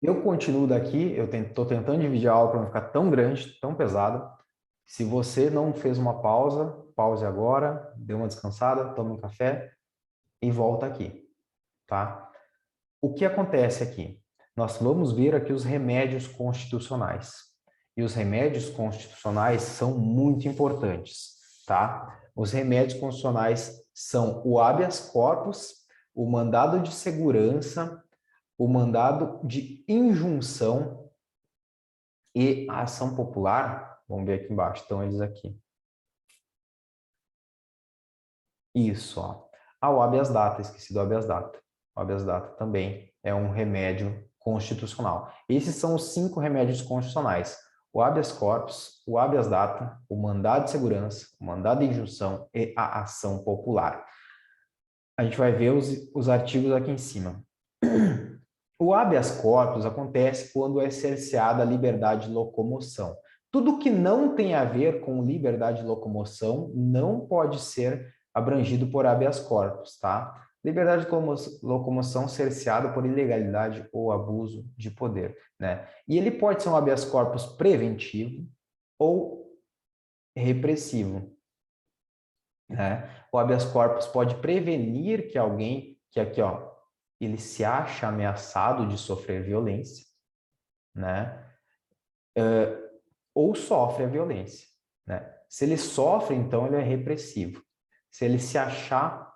Eu continuo daqui, eu estou tentando dividir a aula para não ficar tão grande, tão pesada. Se você não fez uma pausa, pause agora, dê uma descansada, tome um café e volta aqui, tá? O que acontece aqui? Nós vamos ver aqui os remédios constitucionais. E os remédios constitucionais são muito importantes, tá? Os remédios constitucionais são o habeas corpus, o mandado de segurança, o mandado de injunção e a ação popular. Vamos ver aqui embaixo, estão eles aqui. Isso, ó. Ah, o habeas data, esqueci do habeas data. O habeas data também é um remédio constitucional. Esses são os 5 remédios constitucionais: o habeas corpus, o habeas data, o mandado de segurança, o mandado de injunção e a ação popular. A gente vai ver os artigos aqui em cima. O habeas corpus acontece quando é cerceada a liberdade de locomoção. Tudo que não tem a ver com liberdade de locomoção não pode ser abrangido por habeas corpus, tá? Liberdade de locomoção cerceada por ilegalidade ou abuso de poder, né? E ele pode ser um habeas corpus preventivo ou repressivo, né? O habeas corpus pode prevenir que alguém, que aqui, ó, ele se acha ameaçado de sofrer violência, né? Ou sofre a violência, né? Se ele sofre, então ele é repressivo. Se ele se achar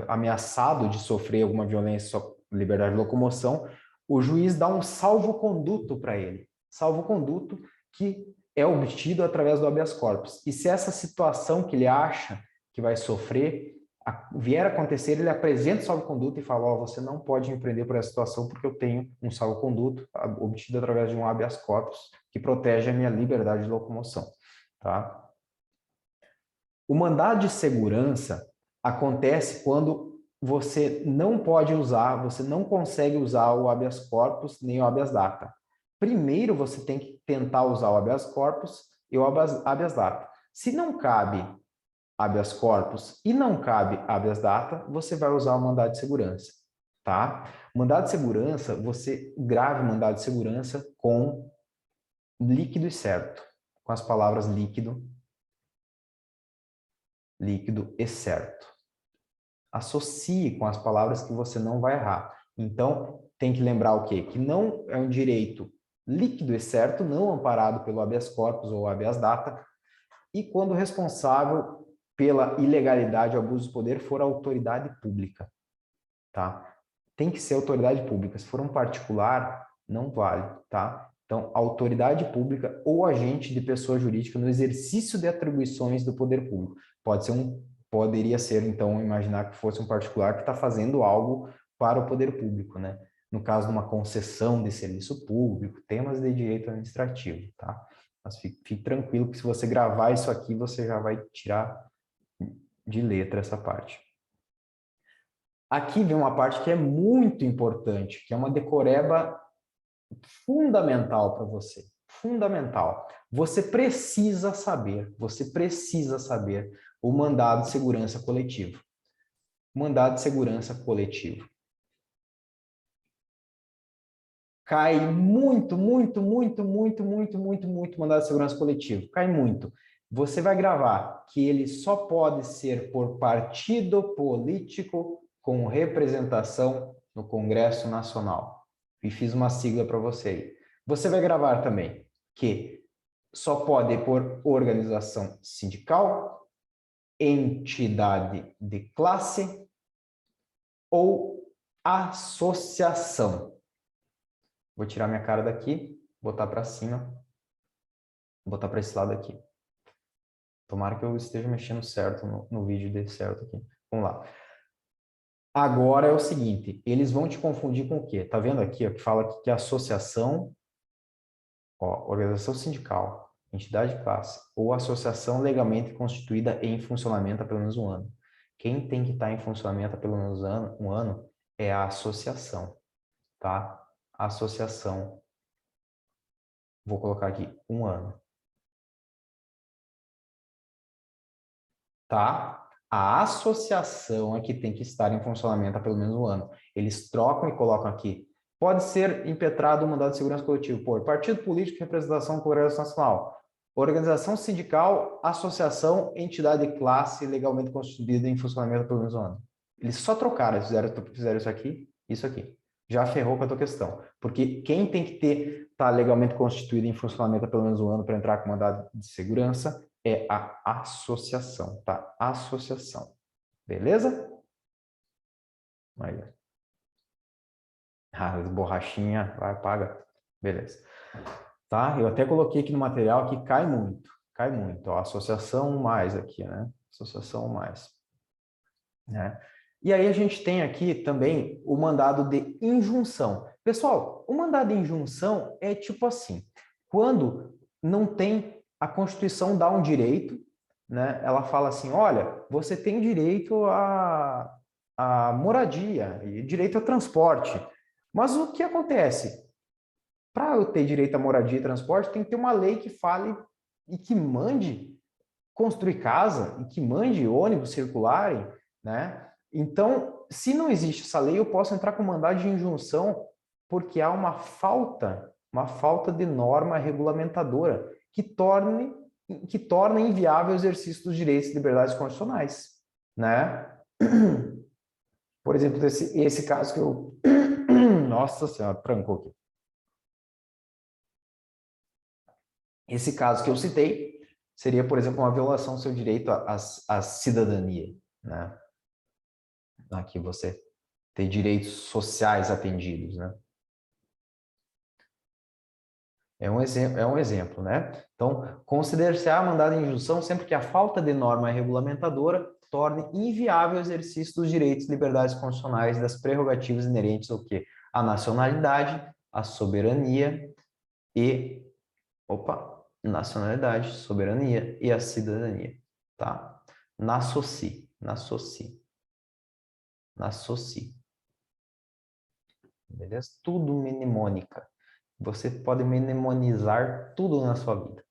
ameaçado de sofrer alguma violência, sua liberdade de locomoção, o juiz dá um salvo-conduto para ele. Salvo-conduto que é obtido através do habeas corpus. E se essa situação que ele acha que vai sofrer vier a acontecer, ele apresenta o salvo-conduto e fala: ó, você não pode me prender por essa situação porque eu tenho um salvo-conduto obtido através de um habeas corpus que protege a minha liberdade de locomoção, tá? O mandado de segurança acontece quando você não pode usar, você não consegue usar o habeas corpus nem o habeas data. Primeiro você tem que tentar usar o habeas corpus e o habeas data. Se não cabe habeas corpus e não cabe habeas data, você vai usar o mandado de segurança, tá? Mandado de segurança, você grave o mandado de segurança com líquido e certo, com as palavras líquido, líquido e certo. Associe com as palavras que você não vai errar. Então, tem que lembrar o quê? Que não é um direito líquido e certo, não amparado pelo habeas corpus ou habeas data, e quando o responsável pela ilegalidade ou abuso de poder for a autoridade pública, tá? Tem que ser autoridade pública. Se for um particular, não vale, tá? Então, autoridade pública ou agente de pessoa jurídica no exercício de atribuições do poder público. Poderia ser, então, imaginar que fosse um particular que está fazendo algo para o poder público, né? No caso de uma concessão de serviço público, temas de direito administrativo, tá? Mas fique tranquilo que se você gravar isso aqui, você já vai tirar de letra essa parte. Aqui vem uma parte que é muito importante, que é uma decoreba fundamental para você. Fundamental. Você precisa saber o mandado de segurança coletivo. Mandado de segurança coletivo. Cai muito mandado de segurança coletivo. Cai muito. Você vai gravar que ele só pode ser por partido político com representação no Congresso Nacional. E fiz uma sigla para você aí. Você vai gravar também que só pode por organização sindical, entidade de classe ou associação. Vou tirar minha cara daqui, botar para cima, botar para esse lado aqui. Tomara que eu esteja mexendo certo no vídeo, dê certo aqui. Vamos lá. Agora é o seguinte, eles vão te confundir com o quê? Tá vendo aqui, ó, que fala que associação, ó, organização sindical, entidade de classe ou associação legalmente constituída e em funcionamento há pelo menos um ano. Quem tem que estar em funcionamento há pelo menos um ano é a associação, tá? Associação. Vou colocar aqui um ano. Tá? A associação é que tem que estar em funcionamento há pelo menos um ano. Eles trocam e colocam aqui pode ser impetrado o mandado de segurança coletivo por partido político, representação do Congresso Nacional, organização sindical, associação, entidade de classe legalmente constituída em funcionamento pelo menos um ano. Eles só trocaram, eles fizeram isso aqui. Já ferrou com a tua questão. Porque quem tem que estar legalmente constituído em funcionamento há pelo menos um ano para entrar com mandado de segurança é a associação, tá? Associação. Beleza? Aí. Ah, borrachinha, vai, paga. Beleza. Tá? Eu até coloquei aqui no material que cai muito. Cai muito. Ó, associação mais aqui, né? Associação mais. Né? E aí a gente tem aqui também o mandado de injunção. Pessoal, o mandado de injunção é tipo assim, quando não tem, a Constituição dá um direito, né? Ela fala assim, olha, você tem direito a moradia e direito a transporte. Mas o que acontece? Para eu ter direito a moradia e transporte, tem que ter uma lei que fale e que mande construir casa e que mande ônibus circularem, né? Então, se não existe essa lei, eu posso entrar com mandado de injunção porque há uma falta de norma regulamentadora que torna inviável o exercício dos direitos e liberdades constitucionais, né? Por exemplo, esse caso que eu... Nossa Senhora, trancou aqui. Esse caso que eu citei seria, por exemplo, uma violação do seu direito à cidadania, né? Aqui você tem direitos sociais atendidos, né? É um exemplo, né? Então, considerar-se-á mandado em injunção sempre que a falta de norma regulamentadora torne inviável o exercício dos direitos e liberdades constitucionais e das prerrogativas inerentes ao quê? À nacionalidade, à soberania e... Opa! Nacionalidade, soberania e a cidadania, tá? Nassoci. Beleza? Tudo mnemônica. Você pode mnemonizar tudo na sua vida.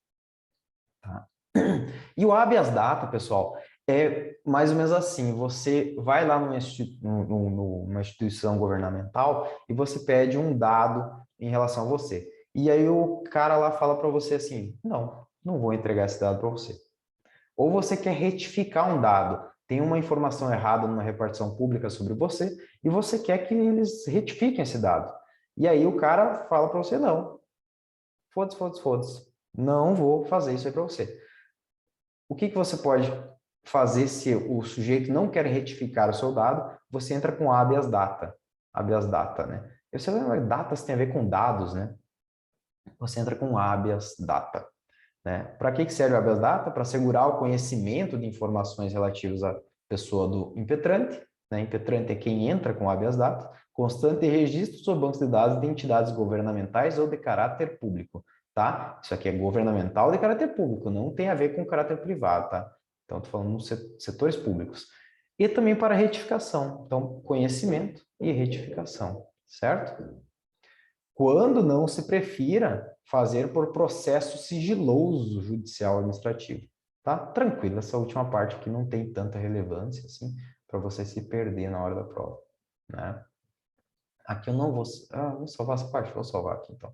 Tá? E o habeas data, pessoal, é mais ou menos assim. Você vai lá numa instituição governamental e você pede um dado em relação a você. E aí o cara lá fala para você assim, não vou entregar esse dado para você. Ou você quer retificar um dado, tem uma informação errada numa repartição pública sobre você e você quer que eles retifiquem esse dado. E aí o cara fala para você, não, foda-se, não vou fazer isso aí para você. O que você pode fazer se o sujeito não quer retificar o seu dado? Você entra com habeas data, né? Você lembra, datas tem a ver com dados, né? Você entra com habeas data. Né? Para que serve o habeas data? Para assegurar o conhecimento de informações relativas à pessoa do impetrante. Né? Impetrante é quem entra com habeas data, constante registro sobre bancos de dados de entidades governamentais ou de caráter público. Tá? Isso aqui é governamental de caráter público, não tem a ver com caráter privado. Tá? Então, estou falando nos setores públicos. E também para retificação. Então, conhecimento e retificação. Certo? Quando não se prefira fazer por processo sigiloso judicial administrativo. Tá? Tranquilo, essa última parte aqui não tem tanta relevância assim para você se perder na hora da prova. Né? Aqui eu não vou... vou salvar essa parte, vou salvar aqui então.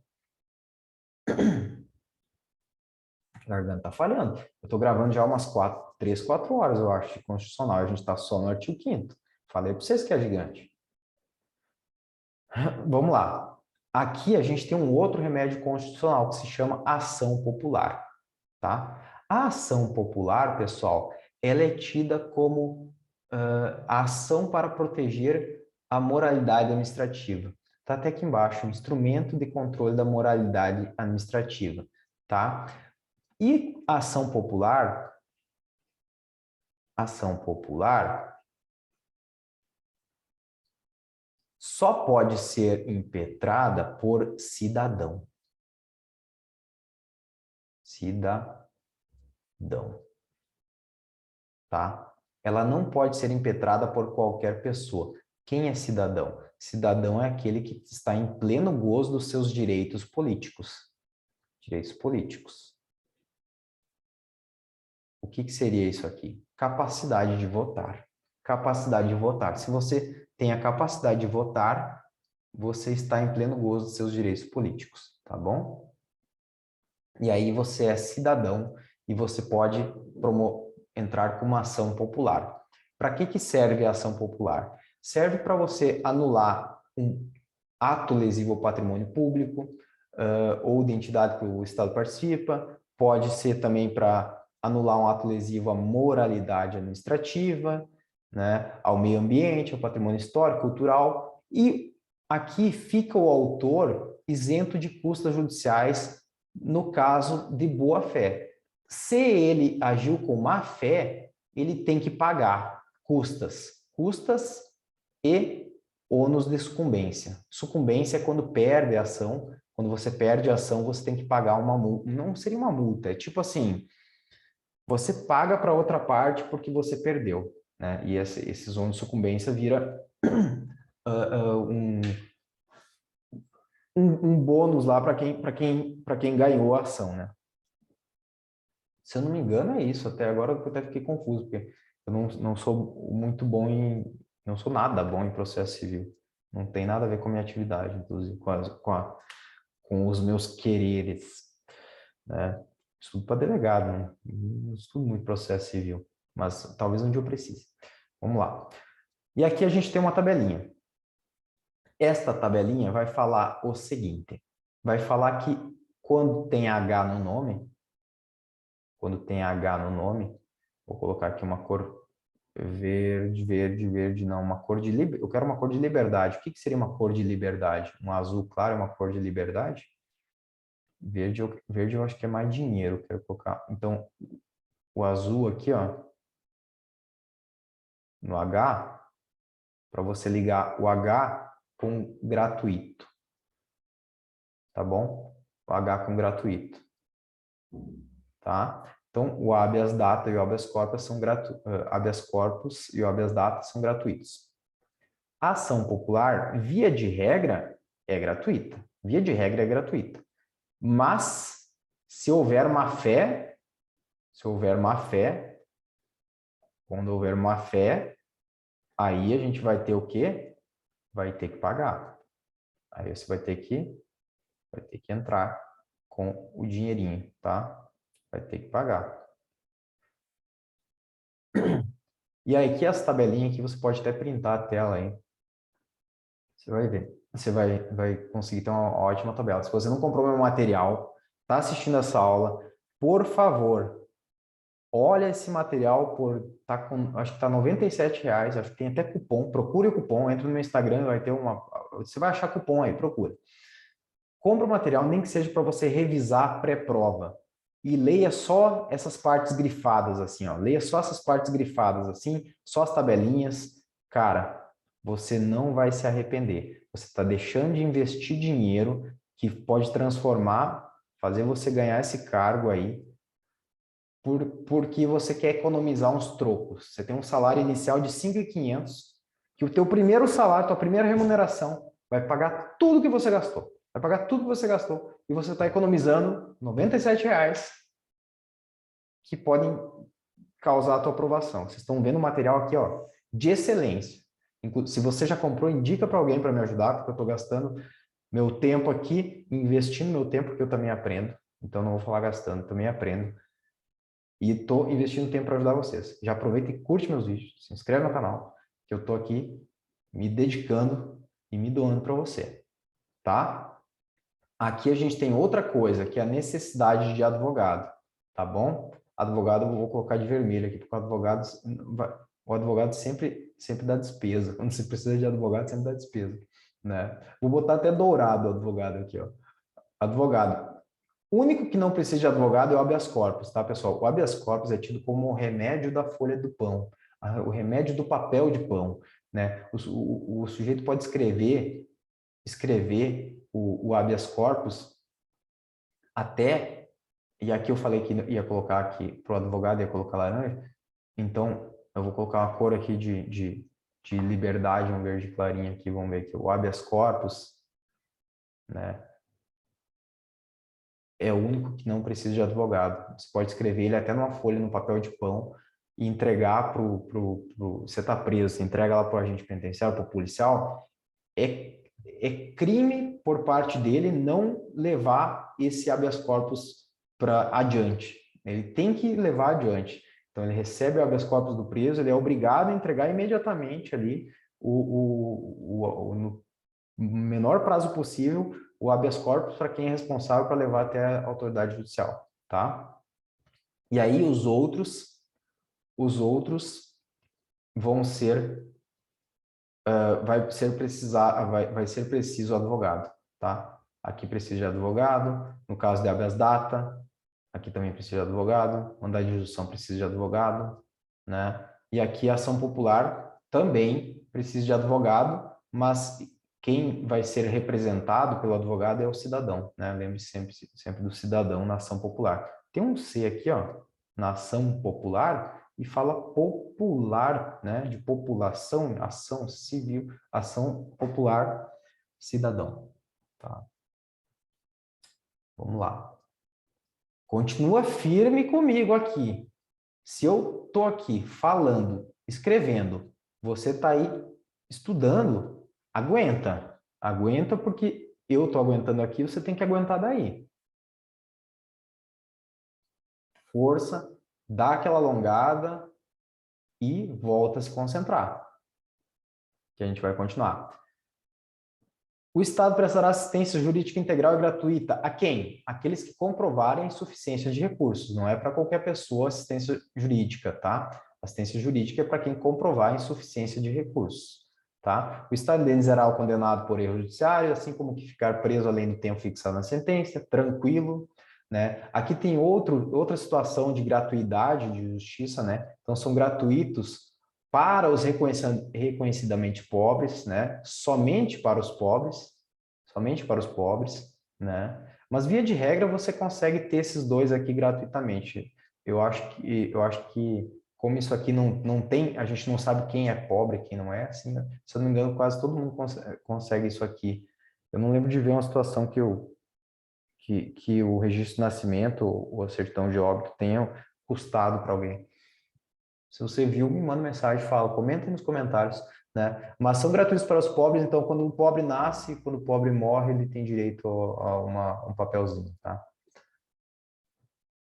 A garganta tá falhando. Eu estou gravando já umas 3, 4 horas, eu acho, de constitucional. A gente está só no artigo 5º. Falei para vocês que é gigante. Vamos lá. Aqui a gente tem um outro remédio constitucional que se chama ação popular, tá? A ação popular, pessoal, ela é tida como a ação para proteger a moralidade administrativa. Está até aqui embaixo, instrumento de controle da moralidade administrativa, tá? E ação popular só pode ser impetrada por cidadão. Cidadão. Tá? Ela não pode ser impetrada por qualquer pessoa. Quem é cidadão? Cidadão é aquele que está em pleno gozo dos seus direitos políticos. Direitos políticos. O que seria isso aqui? Capacidade de votar. Capacidade de votar. Se você tem a capacidade de votar, você está em pleno gozo dos seus direitos políticos, tá bom? E aí você é cidadão e você pode entrar com uma ação popular. Para que serve a ação popular? Serve para você anular um ato lesivo ao patrimônio público, ou de entidade que o Estado participa, pode ser também para anular um ato lesivo à moralidade administrativa, né, ao meio ambiente, ao patrimônio histórico, cultural, e aqui fica o autor isento de custas judiciais no caso de boa-fé. Se ele agiu com má-fé, ele tem que pagar custas e ônus de sucumbência. Sucumbência é quando perde a ação. Quando você perde a ação, você tem que pagar uma multa. Não seria uma multa, é tipo assim, você paga para outra parte porque você perdeu, né? E esses ônus de sucumbência vira um bônus lá para quem ganhou a ação, né? Se eu não me engano, é isso. Até agora eu até fiquei confuso, porque eu não sou muito bom não sou nada bom em processo civil. Não tem nada a ver com a minha atividade, inclusive, com os meus quereres, né? Estudo para delegado, né? Não estudo muito processo civil, mas talvez um dia eu precise. Vamos lá. E aqui a gente tem uma tabelinha. Esta tabelinha vai falar o seguinte, vai falar que quando tem H no nome, vou colocar aqui uma cor verde, não, uma cor de eu quero uma cor de liberdade. O que seria uma cor de liberdade? Um azul claro é uma cor de liberdade? Verde eu acho que é mais dinheiro, quero colocar. Então, o azul aqui, ó, no H, para você ligar o H com gratuito, tá bom? O H com gratuito, tá? Então, o habeas data e o habeas corpus habeas corpus e o habeas data são gratuitos. A ação popular, via de regra, é gratuita. Via de regra é gratuita. Mas, se houver má fé, quando houver má fé, aí a gente vai ter o quê? Vai ter que pagar. Aí você vai ter que entrar com o dinheirinho, tá? Vai ter que pagar. E aí, aqui as tabelinhas que você pode até printar a tela aí. Você vai ver. Você vai conseguir ter uma ótima tabela. Se você não comprou meu material, está assistindo essa aula, por favor, olha esse material acho que tá R$ 97, acho que tem até cupom, procure o cupom, entra no meu Instagram, vai ter você vai achar cupom aí, procura. Compra o material, nem que seja para você revisar a pré-prova. E leia só essas partes grifadas, assim, ó. Leia só essas partes grifadas, assim, só as tabelinhas. Cara, você não vai se arrepender. Você está deixando de investir dinheiro que pode transformar, fazer você ganhar esse cargo aí, porque você quer economizar uns trocos. Você tem um salário inicial de 5.500, que o teu primeiro salário, tua primeira remuneração, vai pagar tudo que você gastou. Vai pagar tudo que você gastou e você está economizando R$ 97 que podem causar a tua aprovação. Vocês estão vendo o material aqui, ó, de excelência. Se você já comprou, indica para alguém para me ajudar, porque eu estou gastando meu tempo aqui, investindo meu tempo, porque eu também aprendo. Então, não vou falar gastando, também aprendo. E estou investindo tempo para ajudar vocês. Já aproveita e curte meus vídeos, se inscreve no canal, que eu estou aqui me dedicando e me doando para você, tá? Aqui a gente tem outra coisa, que é a necessidade de advogado, tá bom? Advogado eu vou colocar de vermelho aqui, porque o advogado sempre dá despesa. Quando você precisa de advogado, sempre dá despesa, né? Vou botar até dourado o advogado aqui, ó. Advogado. O único que não precisa de advogado é o habeas corpus, tá, pessoal? O habeas corpus é tido como o remédio da folha do pão, o remédio do papel de pão, né? O sujeito pode escrever o habeas corpus até, e aqui eu falei que ia colocar aqui para o advogado, ia colocar laranja, então eu vou colocar uma cor aqui de liberdade, um verde clarinho aqui, vamos ver aqui, o habeas corpus, né? É o único que não precisa de advogado. Você pode escrever ele até numa folha, no papel de pão, e entregar você está preso, você entrega lá para o agente penitenciário, para o policial, é crime por parte dele não levar esse habeas corpus para adiante. Ele tem que levar adiante. Então, ele recebe o habeas corpus do preso, ele é obrigado a entregar imediatamente ali, no menor prazo possível, o habeas corpus para quem é responsável para levar até a autoridade judicial, tá? E aí os outros vão ser vai ser preciso advogado, tá? Aqui precisa de advogado, no caso de habeas data, aqui também precisa de advogado, mandado de injunção precisa de advogado, né? E aqui a ação popular também precisa de advogado, mas quem vai ser representado pelo advogado é o cidadão, né? Lembre-se sempre do cidadão na ação popular. Tem um C aqui, ó, na ação popular, e fala popular, né? De população, ação civil, ação popular, cidadão, tá? Vamos lá. Continua firme comigo aqui. Se eu tô aqui falando, escrevendo, você tá aí estudando, aguenta. Aguenta porque eu tô aguentando aqui, você tem que aguentar daí. Força, dá aquela alongada e volta a se concentrar. Que a gente vai continuar. O Estado prestará assistência jurídica integral e gratuita a quem? Aqueles que comprovarem insuficiência de recursos. Não é para qualquer pessoa assistência jurídica, tá? Assistência jurídica é para quem comprovar insuficiência de recursos, tá? O Estado indenizará o condenado por erro judiciário, assim como que ficar preso além do tempo fixado na sentença, tranquilo, né? Aqui tem outra situação de gratuidade de justiça, né? Então, são gratuitos para os reconhecidamente pobres, né? Somente para os pobres, né? Mas via de regra você consegue ter esses dois aqui gratuitamente. Eu acho que como isso aqui não tem, a gente não sabe quem é pobre, quem não é, assim, né? Se eu não me engano, quase todo mundo consegue isso aqui. Eu não lembro de ver uma situação que o registro de nascimento ou a certidão de óbito tenha custado para alguém. Se você viu, me manda mensagem, fala, comenta aí nos comentários, né? Mas são gratuitos para os pobres, então quando o pobre nasce, quando o pobre morre, ele tem direito a um papelzinho, tá?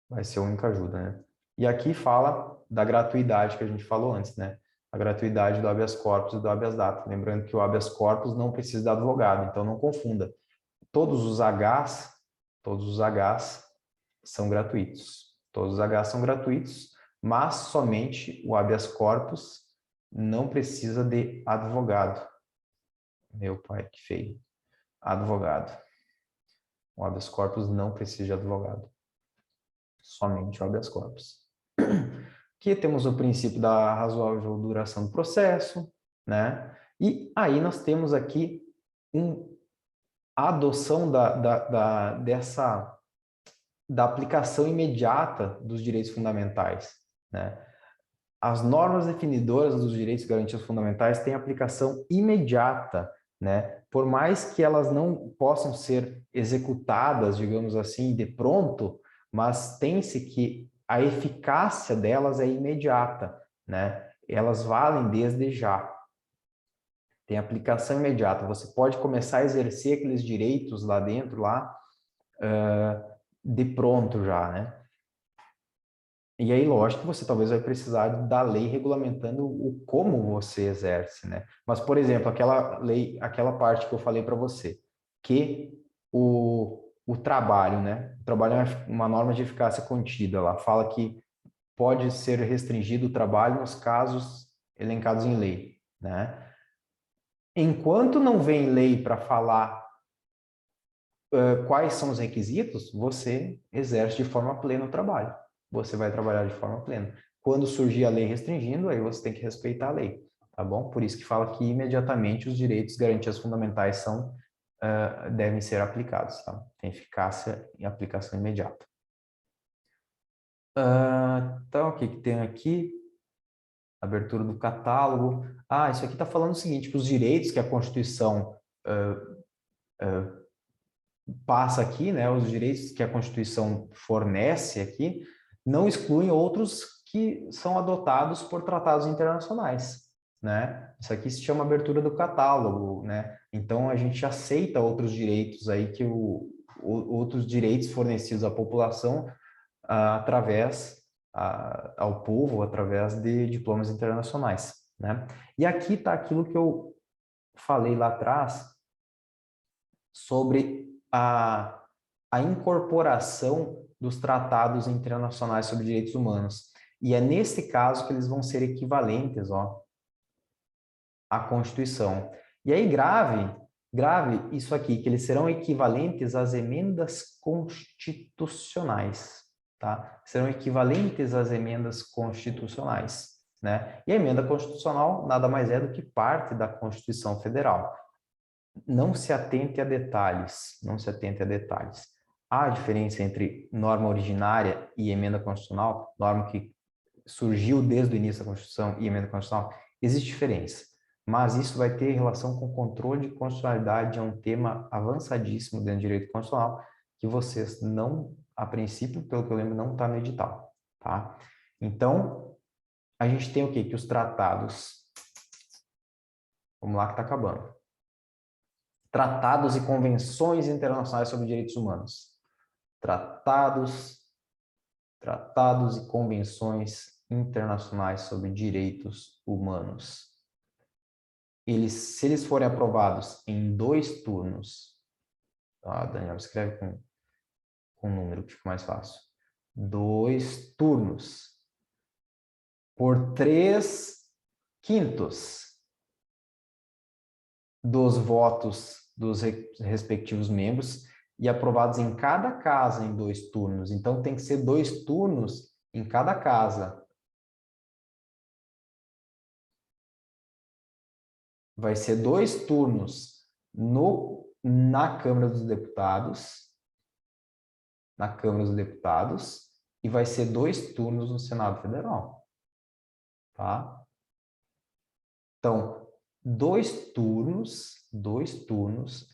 Vai ser a única ajuda, né? E aqui fala da gratuidade que a gente falou antes, né? A gratuidade do habeas corpus e do habeas data. Lembrando que o habeas corpus não precisa de advogado, então não confunda. Todos os Hs são gratuitos. Todos os Hs são gratuitos, mas somente o habeas corpus não precisa de advogado. Meu pai, que feio. Advogado. O habeas corpus não precisa de advogado. Somente o habeas corpus. Aqui temos o princípio da razoável duração do processo, né? E aí nós temos aqui a adoção da aplicação imediata dos direitos fundamentais, né? As normas definidoras dos direitos e garantias fundamentais têm aplicação imediata, né? Por mais que elas não possam ser executadas, digamos assim, de pronto, mas tem-se que a eficácia delas é imediata, né? Elas valem desde já. Tem aplicação imediata. Você pode começar a exercer aqueles direitos lá dentro, de pronto já, né? E aí, lógico que você talvez vai precisar da lei regulamentando o como você exerce, né? Mas, por exemplo, aquela parte que eu falei para você, que o trabalho, né? O trabalho é uma norma de eficácia contida, ela fala que pode ser restringido o trabalho nos casos elencados em lei, né? Enquanto não vem lei para falar quais são os requisitos, você exerce de forma plena o trabalho. Você vai trabalhar de forma plena. Quando surgir a lei restringindo, aí você tem que respeitar a lei, tá bom? Por isso que fala que imediatamente os direitos e garantias fundamentais devem ser aplicados, tá? Tem eficácia e aplicação imediata. Então, o que tem aqui? Abertura do catálogo. Isso aqui está falando o seguinte, que os direitos que a Constituição passa aqui, né, os direitos que a Constituição fornece aqui, não excluem outros que são adotados por tratados internacionais, né? Isso aqui se chama abertura do catálogo, né? Então, a gente aceita outros direitos aí outros direitos fornecidos à população ao povo, através de diplomas internacionais, né? E aqui está aquilo que eu falei lá atrás sobre a incorporação dos tratados internacionais sobre direitos humanos. E é nesse caso que eles vão ser equivalentes, ó, à Constituição. E aí, grave isso aqui, que eles serão equivalentes às emendas constitucionais, tá? Serão equivalentes às emendas constitucionais, né? E a emenda constitucional nada mais é do que parte da Constituição Federal. Não se atente a detalhes, não se atente a detalhes. Há diferença entre norma originária e emenda constitucional, norma que surgiu desde o início da Constituição e emenda constitucional? Existe diferença, mas isso vai ter relação com controle de constitucionalidade, é um tema avançadíssimo dentro do direito constitucional, que vocês não, a princípio, pelo que eu lembro, não está no edital, tá? Então, a gente tem o quê? Que os tratados, vamos lá que está acabando. Tratados e convenções internacionais sobre direitos humanos. Tratados e convenções internacionais sobre direitos humanos. Se eles forem aprovados em 2 turnos, tá, Daniel, escreve com número que fica mais fácil. 2 turnos por 3/5 dos votos dos respectivos membros e aprovados em cada casa em 2 turnos. Então, tem que ser 2 turnos em cada casa. Vai ser 2 turnos na Câmara dos Deputados, e vai ser 2 turnos no Senado Federal, tá? Então, 2 turnos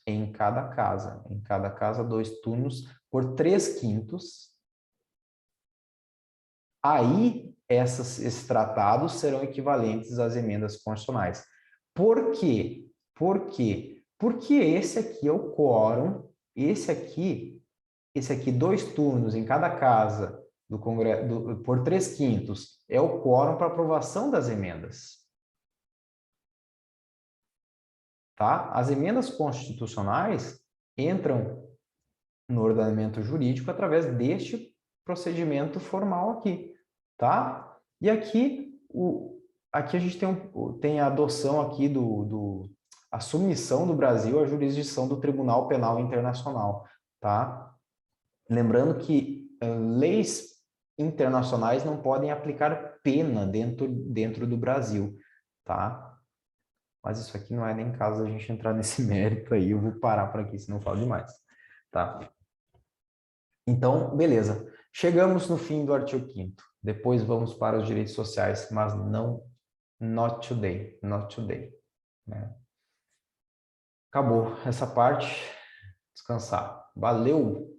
em cada casa. Em cada casa, 2 turnos por 3/5. Aí, esses tratados serão equivalentes às emendas constitucionais. Por quê? Porque esse aqui é o quórum, esse aqui, 2 turnos em cada casa do Congresso, por 3/5, é o quórum para aprovação das emendas. Tá? As emendas constitucionais entram no ordenamento jurídico através deste procedimento formal aqui, tá? E aqui, aqui a gente tem a adoção aqui a submissão do Brasil à jurisdição do Tribunal Penal Internacional, tá? Lembrando que leis internacionais não podem aplicar pena dentro do Brasil, tá? Mas isso aqui não é nem caso a gente entrar nesse mérito aí, eu vou parar por aqui, senão eu falo demais, tá? Então, beleza. Chegamos no fim do artigo 5º. Depois vamos para os direitos sociais, mas not today, né? Acabou essa parte, descansar. Valeu!